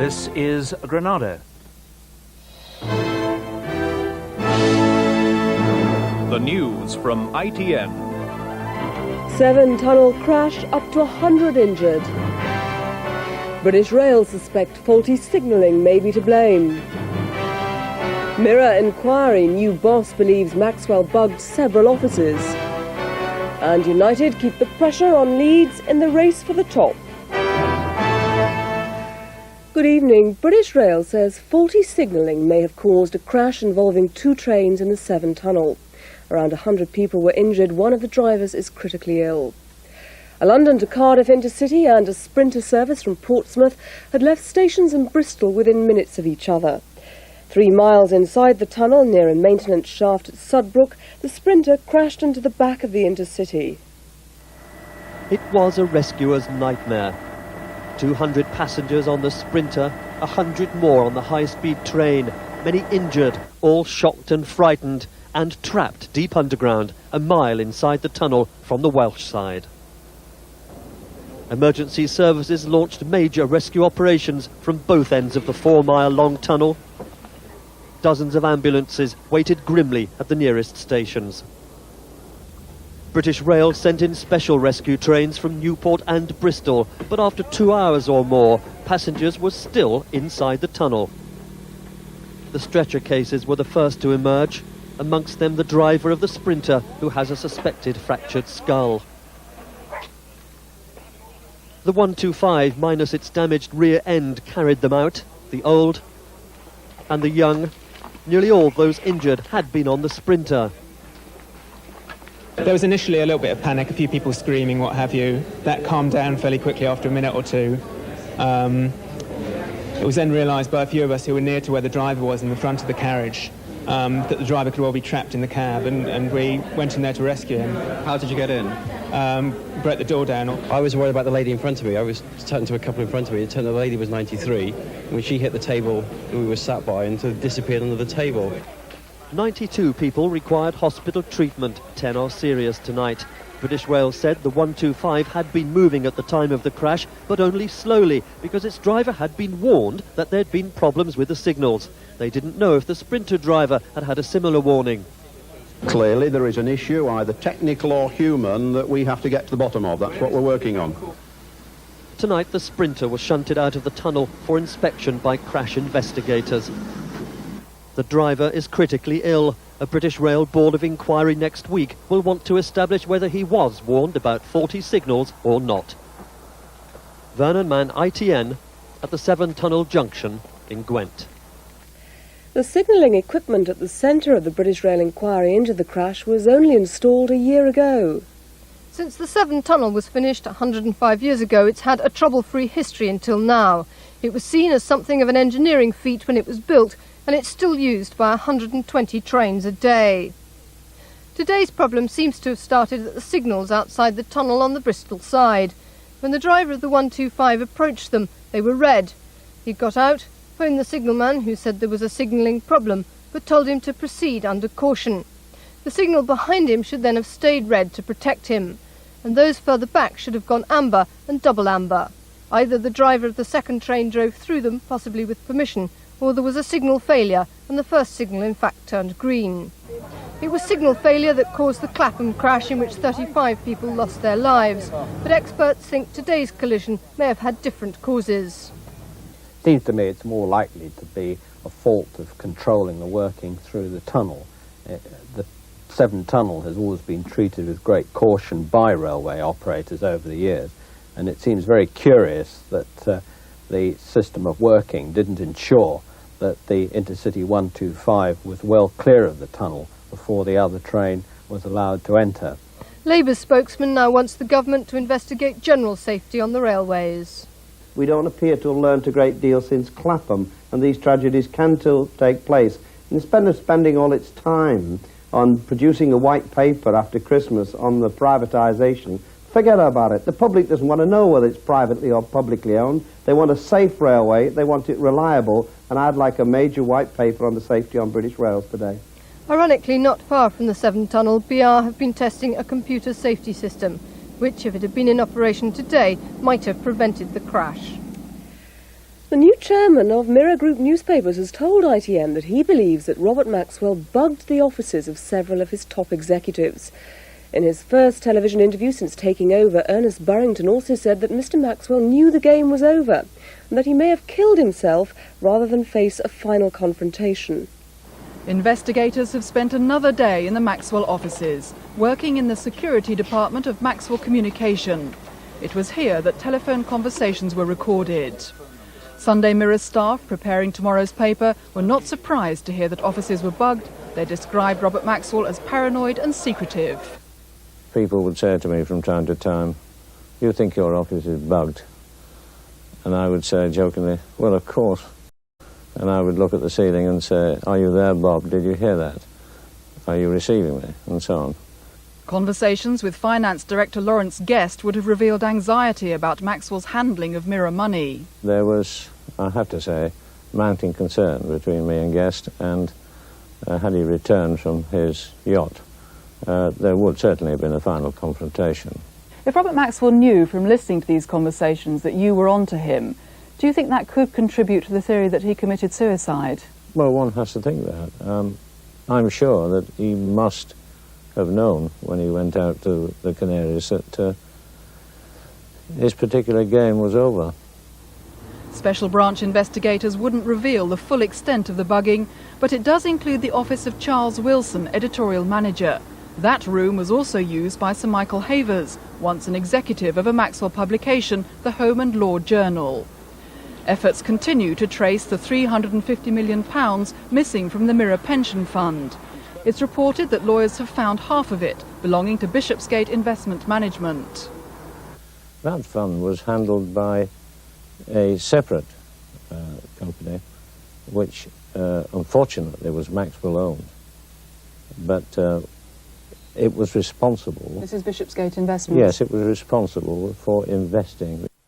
This is Granada. The news from ITN. 7-tunnel crash, up to 100 injured. British Rail suspect faulty signalling may be to blame. Mirror inquiry, new boss believes Maxwell bugged several offices. And United keep the pressure on Leeds in the race for the top. Good evening. British Rail says faulty signalling may have caused a crash involving 2 trains in the Severn Tunnel. Around 100 people were injured. One of the drivers is critically ill. A London to Cardiff intercity and a sprinter service from Portsmouth had left stations in Bristol within minutes of each other. 3 miles inside the tunnel, near a maintenance shaft at Sudbrook, the sprinter crashed into the back of the intercity. It was a rescuer's nightmare. 200 passengers on the sprinter, 100 more on the high-speed train, many injured, all shocked and frightened, and trapped deep underground, a mile inside the tunnel from the Welsh side. Emergency services launched major rescue operations from both ends of the 4-mile-long tunnel. Dozens of ambulances waited grimly at the nearest stations. British Rail sent in special rescue trains from Newport and Bristol, but after 2 hours or more, passengers were still inside the tunnel. The stretcher cases were the first to emerge, amongst them the driver of the sprinter, who has a suspected fractured skull. The 125, minus its damaged rear end, carried them out, the old and the young. Nearly all those injured had been on the sprinter. There was initially a little bit of panic, a few people screaming, what have you. That calmed down fairly quickly after a minute or two. It was then realised by a few of us who were near to where the driver was in the front of the carriage that the driver could well be trapped in the cab, and we went in there to rescue him. How did you get in? Broke the door down. I was worried about the lady in front of me. I was turning to a couple in front of me. It turned out the lady was 93. When she hit the table that we were sat by and sort of disappeared under the table. 92 people required hospital treatment. 10 are serious tonight. British Rail said the 125 had been moving at the time of the crash, but only slowly, because its driver had been warned that there'd been problems with the signals. They didn't know if the sprinter driver had had a similar warning. Clearly there is an issue, either technical or human, that we have to get to the bottom of. That's what we're working on. Tonight the sprinter was shunted out of the tunnel for inspection by crash investigators. The driver is critically ill. A British Rail Board of Inquiry next week will want to establish whether he was warned about faulty signals or not. Vernon Mann, ITN, at the Severn Tunnel Junction in Gwent. The signalling equipment at the centre of the British Rail inquiry into the crash was only installed a year ago. Since the Severn Tunnel was finished 105 years ago, it's had a trouble-free history until now. It was seen as something of an engineering feat when it was built, and it's still used by 120 trains a day. Today's problem seems to have started at the signals outside the tunnel on the Bristol side. When the driver of the 125 approached them, they were red. He got out, phoned the signalman, who said there was a signalling problem, but told him to proceed under caution. The signal behind him should then have stayed red to protect him, and those further back should have gone amber and double amber. Either the driver of the second train drove through them, possibly with permission, or there was a signal failure, and the first signal in fact turned green. It was signal failure that caused the Clapham crash, in which 35 people lost their lives, but experts think today's collision may have had different causes. Seems to me it's more likely to be a fault of controlling the working through the tunnel. The Severn Tunnel has always been treated with great caution by railway operators over the years, and it seems very curious that the system of working didn't ensure that the Intercity 125 was well clear of the tunnel before the other train was allowed to enter. Labour spokesman now wants the government to investigate general safety on the railways. We don't appear to have learnt a great deal since Clapham, and these tragedies can still take place. Instead of spending all its time on producing a white paper after Christmas on the privatisation, forget about it. The public doesn't want to know whether it's privately or publicly owned. They want a safe railway, they want it reliable, and I'd like a major white paper on the safety on British rails today. Ironically, not far from the Severn Tunnel, BR have been testing a computer safety system, which, if it had been in operation today, might have prevented the crash. The new chairman of Mirror Group Newspapers has told ITN that he believes that Robert Maxwell bugged the offices of several of his top executives. In his first television interview since taking over, Ernest Burrington also said that Mr. Maxwell knew the game was over and that he may have killed himself rather than face a final confrontation. Investigators have spent another day in the Maxwell offices, working in the security department of Maxwell Communication. It was here that telephone conversations were recorded. Sunday Mirror staff preparing tomorrow's paper were not surprised to hear that offices were bugged. They described Robert Maxwell as paranoid and secretive. People would say to me from time to time, "You think your office is bugged?" And I would say jokingly, "Well, of course." And I would look at the ceiling and say, "Are you there, Bob? Did you hear that? Are you receiving me?" And so on. Conversations with Finance Director Lawrence Guest would have revealed anxiety about Maxwell's handling of Mirror money. There was, I have to say, mounting concern between me and Guest, and had he returned from his yacht, there would certainly have been a final confrontation. If Robert Maxwell knew from listening to these conversations that you were onto him, do you think that could contribute to the theory that he committed suicide? Well, one has to think that. I'm sure that he must have known when he went out to the Canaries that his particular game was over. Special branch investigators wouldn't reveal the full extent of the bugging, but it does include the office of Charles Wilson, editorial manager. That room was also used by Sir Michael Havers, once an executive of a Maxwell publication, the Home and Law Journal. Efforts continue to trace the £350 million missing from the Mirror Pension Fund. It's reported that lawyers have found half of it, belonging to Bishopsgate Investment Management. That fund was handled by a separate company, which unfortunately was Maxwell owned. But it was responsible. This is Bishopsgate Investment? Yes, it was responsible for investing